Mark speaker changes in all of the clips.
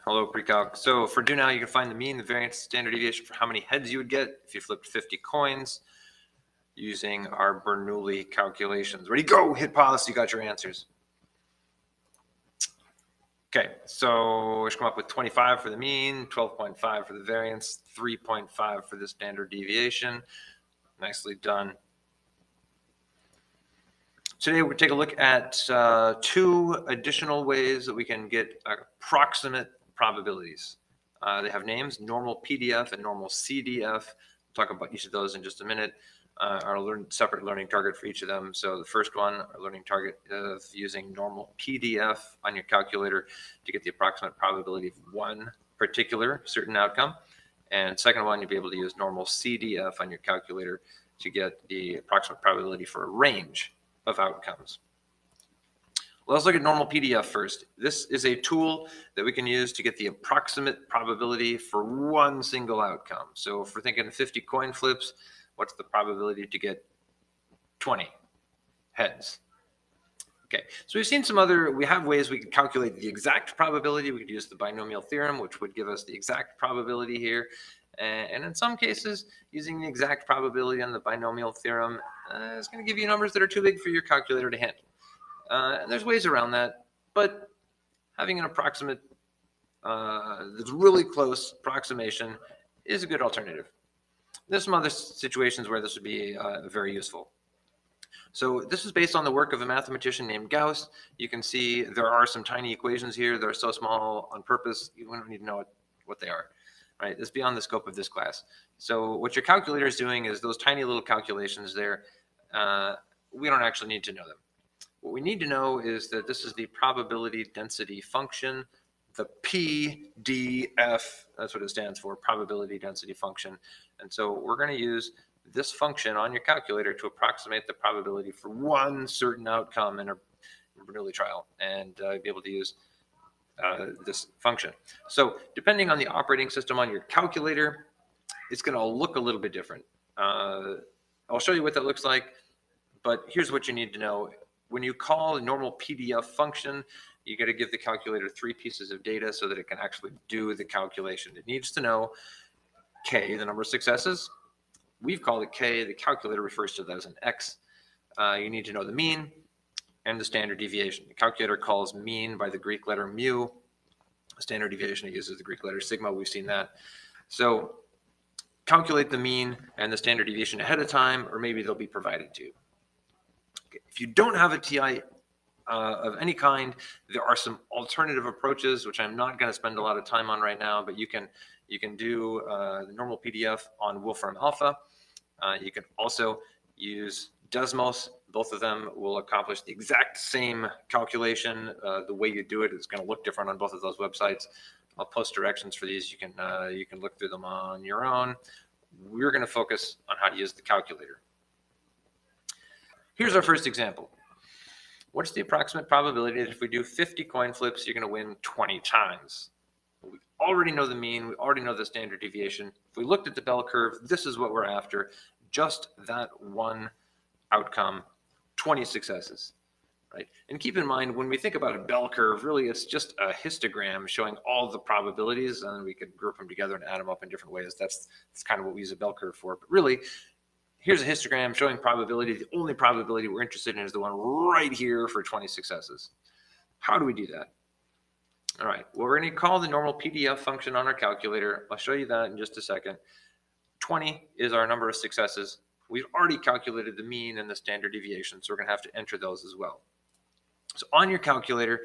Speaker 1: Hello, pre-calc. So for do now, you can find the mean, the variance, standard deviation for how many heads you would get if you flipped 50 coins using our Bernoulli calculations. Ready, go, hit pause, you got your answers. Okay, so we should come up with 25 for the mean, 12.5 for the variance, 3.5 for the standard deviation. Nicely done. Today we'll take a look at two additional ways that we can get approximate probabilities. They have names, normalPDF and normalCDF. We'll talk about each of those in just a minute. Our separate learning target for each of them. So the first one, our learning target is using normalPDF on your calculator to get the approximate probability of one particular certain outcome. And second one, you'll be able to use normalCDF on your calculator to get the approximate probability for a range of outcomes. Let's look at normalPDF first. This is a tool that we can use to get the approximate probability for one single outcome. So if we're thinking 50 coin flips, what's the probability to get 20 heads? Okay, so we've seen we have ways we can calculate the exact probability. We could use the binomial theorem, which would give us the exact probability here. And in some cases, using the exact probability on the binomial theorem is going to give you numbers that are too big for your calculator to handle. And there's ways around that, but having an approximate, that's really close approximation is a good alternative. There's some other situations where this would be very useful. So this is based on the work of a mathematician named Gauss. You can see there are some tiny equations here that are so small on purpose, you don't need to know what they are. Right, it's beyond the scope of this class. So what your calculator is doing is those tiny little calculations there, we don't actually need to know them. What we need to know is that this is the probability density function, the PDF, that's what it stands for, probability density function. And so we're going to use this function on your calculator to approximate the probability for one certain outcome in a Bernoulli trial, and be able to use this function. So depending on the operating system on your calculator, it's going to look a little bit different. I'll show you what that looks like, but here's what you need to know. When you call a normalPDF function, you got to give the calculator 3 pieces of data so that it can actually do the calculation. It needs to know K, the number of successes. We've called it K. The calculator refers to that as an X. You need to know the mean and the standard deviation. The calculator calls mean by the Greek letter mu. Standard deviation, it uses the Greek letter sigma. We've seen that. So calculate the mean and the standard deviation ahead of time, or maybe they'll be provided to you. Okay. If you don't have a TI of any kind, there are some alternative approaches, which I'm not going to spend a lot of time on right now, but you can do the normalPDF on Wolfram Alpha. You can also use Desmos. Both of them will accomplish the exact same calculation. The way you do it is going to look different on both of those websites. I'll post directions for these. You can look through them on your own. We're going to focus on how to use the calculator. Here's our first example. What's the approximate probability that if we do 50 coin flips, you're going to win 20 times? We already know the mean. We already know the standard deviation. If we looked at the bell curve, this is what we're after. Just that one outcome, 20 successes, right? And keep in mind, when we think about a bell curve, really it's just a histogram showing all the probabilities, and we could group them together and add them up in different ways. That's kind of what we use a bell curve for. But really, here's a histogram showing probability. The only probability we're interested in is the one right here for 20 successes. How do we do that? All right, well, we're going to call the normalPDF function on our calculator. I'll show you that in just a second. 20 is our number of successes. We've already calculated the mean and the standard deviation, so we're going to have to enter those as well. So on your calculator,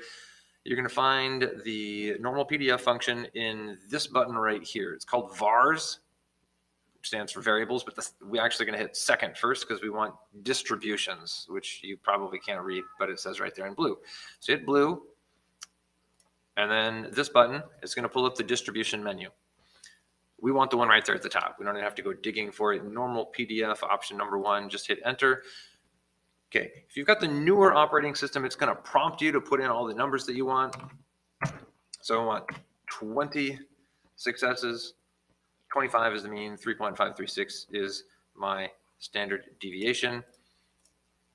Speaker 1: you're going to find the normalPDF function in this button right here. It's called vars, which stands for variables, but we're actually going to hit second first because we want distributions, which you probably can't read, but it says right there in blue. So hit blue, and then this button is going to pull up the distribution menu. We want the one right there at the top. We don't have to go digging for it. normalPDF, option number 1, just hit enter. Okay, if you've got the newer operating system, it's going to prompt you to put in all the numbers that you want. So I want 20 successes, 25 is the mean, 3.536 is my standard deviation.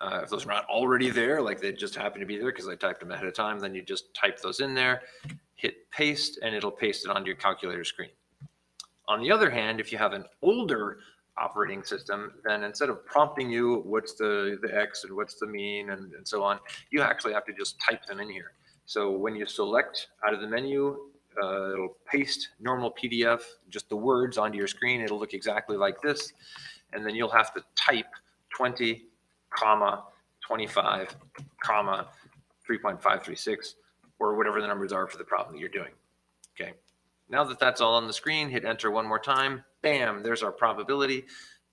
Speaker 1: If those are not already there, like they just happen to be there because I typed them ahead of time, then you just type those in there, hit paste, and it'll paste it onto your calculator screen. On the other hand, if you have an older operating system, then instead of prompting you what's the X and what's the mean and so on, you actually have to just type them in here. So when you select out of the menu, it'll paste normal PDF, just the words onto your screen. It'll look exactly like this. And then you'll have to type 20, comma, 25, comma, 3.536, or whatever the numbers are for the problem that you're doing. Okay. Now that that's all on the screen, hit enter one more time. Bam, there's our probability,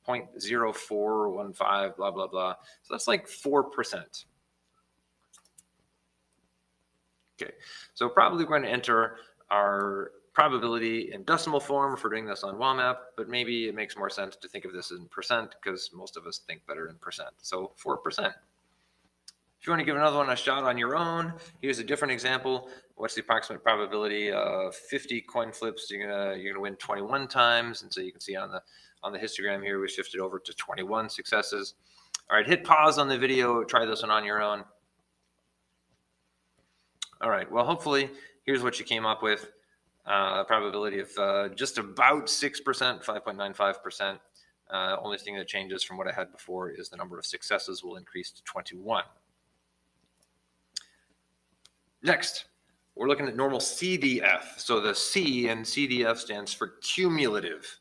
Speaker 1: 0.0415, blah, blah, blah. So that's like 4%. Okay, so probably we're going to enter our probability in decimal form if we're doing this on WAMAP, but maybe it makes more sense to think of this in percent because most of us think better in percent. So 4%. If you want to give another one a shot on your own, here's a different example. What's the approximate probability of 50 coin flips? You're gonna win 21 times, and so you can see on the histogram here, we shifted over to 21 successes. All right, hit pause on the video. Try this one on your own. All right. Well, hopefully, here's what you came up with: a probability of just about 6%, 5.95%. Only thing that changes from what I had before is the number of successes will increase to 21. Next, we're looking at normal CDF. So the C in CDF stands for cumulative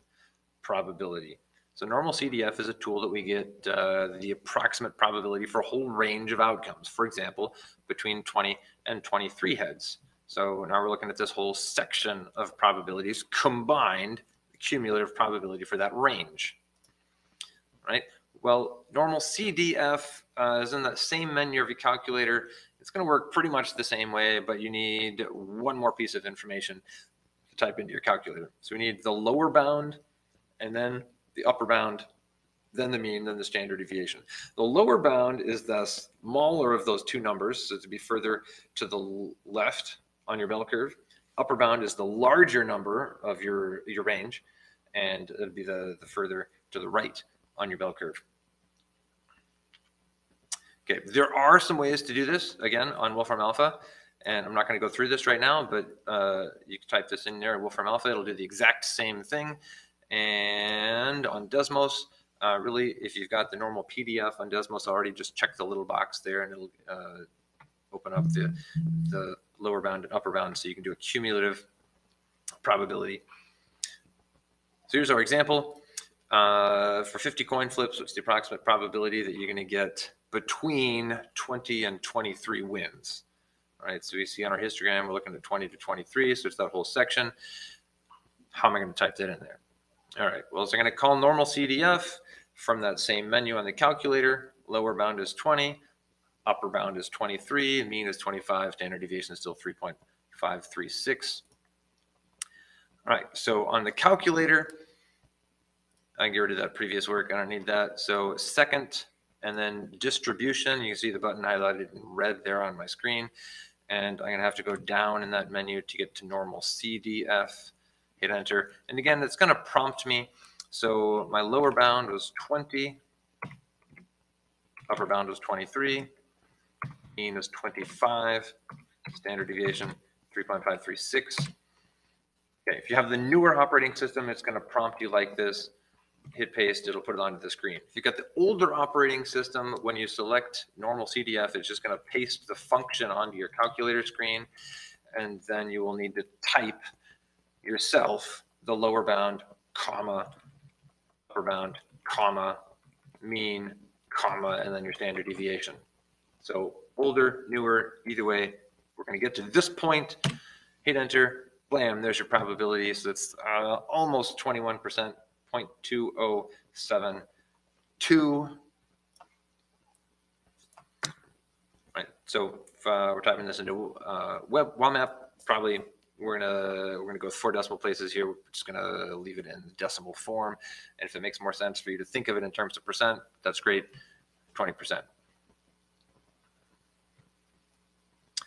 Speaker 1: probability. So normal CDF is a tool that we get the approximate probability for a whole range of outcomes. For example, between 20 and 23 heads. So now we're looking at this whole section of probabilities combined, the cumulative probability for that range, right? Well, normal CDF is in that same menu of your calculator. It's going to work pretty much the same way, but you need one more piece of information to type into your calculator. So we need the lower bound, and then the upper bound, then the mean, then the standard deviation. The lower bound is the smaller of those two numbers, so to be further to the left on your bell curve. Upper bound is the larger number of your range, and it'll be the further to the right on your bell curve. Okay, there are some ways to do this, again, on Wolfram Alpha, and I'm not going to go through this right now, but you can type this in there, Wolfram Alpha, it'll do the exact same thing. And on Desmos, really, if you've got the normal PDF on Desmos already, just check the little box there, and it'll open up the lower bound and upper bound, so you can do a cumulative probability. So here's our example. For 50 coin flips, what's the approximate probability that you're going to get between 20 and 23 wins? All right, so we see on our histogram, we're looking at 20 to 23, so it's that whole section. How am I going to type that in there? All right, well, so I'm going to call normal CDF from that same menu on the calculator. Lower bound is 20, upper bound is 23, mean is 25, standard deviation is still 3.536. All right, so on the calculator, I can get rid of that previous work. I don't need that. So second, and then distribution. You can see the button highlighted in red there on my screen. And I'm going to have to go down in that menu to get to normal CDF. Hit enter. And again, it's going to prompt me. So my lower bound was 20. Upper bound was 23. Mean was 25. Standard deviation, 3.536. Okay, if you have the newer operating system, it's going to prompt you like this. Hit paste, it'll put it onto the screen. If you've got the older operating system, when you select normal CDF, it's just going to paste the function onto your calculator screen, and then you will need to type yourself the lower bound, comma, upper bound, comma, mean, comma, and then your standard deviation. So older, newer, either way, we're going to get to this point, hit enter, blam, there's your probability. So it's almost 21%. 0.2072. Right. So if we're typing this into WAMAP, probably we're gonna go with 4 decimal places here. We're just gonna leave it in decimal form. And if it makes more sense for you to think of it in terms of percent, that's great. 20%.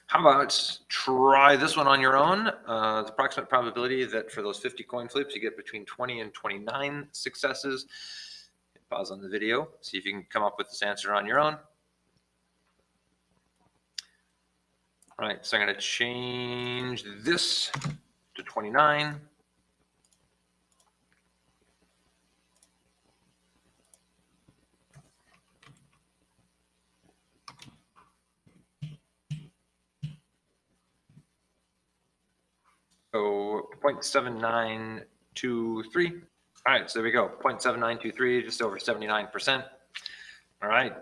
Speaker 1: How about try this one on your own? The approximate probability that for those 50 coin flips, you get between 20 and 29 successes. Pause on the video, see if you can come up with this answer on your own. All right, so I'm going to change this to 29. So 0.7923. All right, so there we go, 0.7923, just over 79%. All right,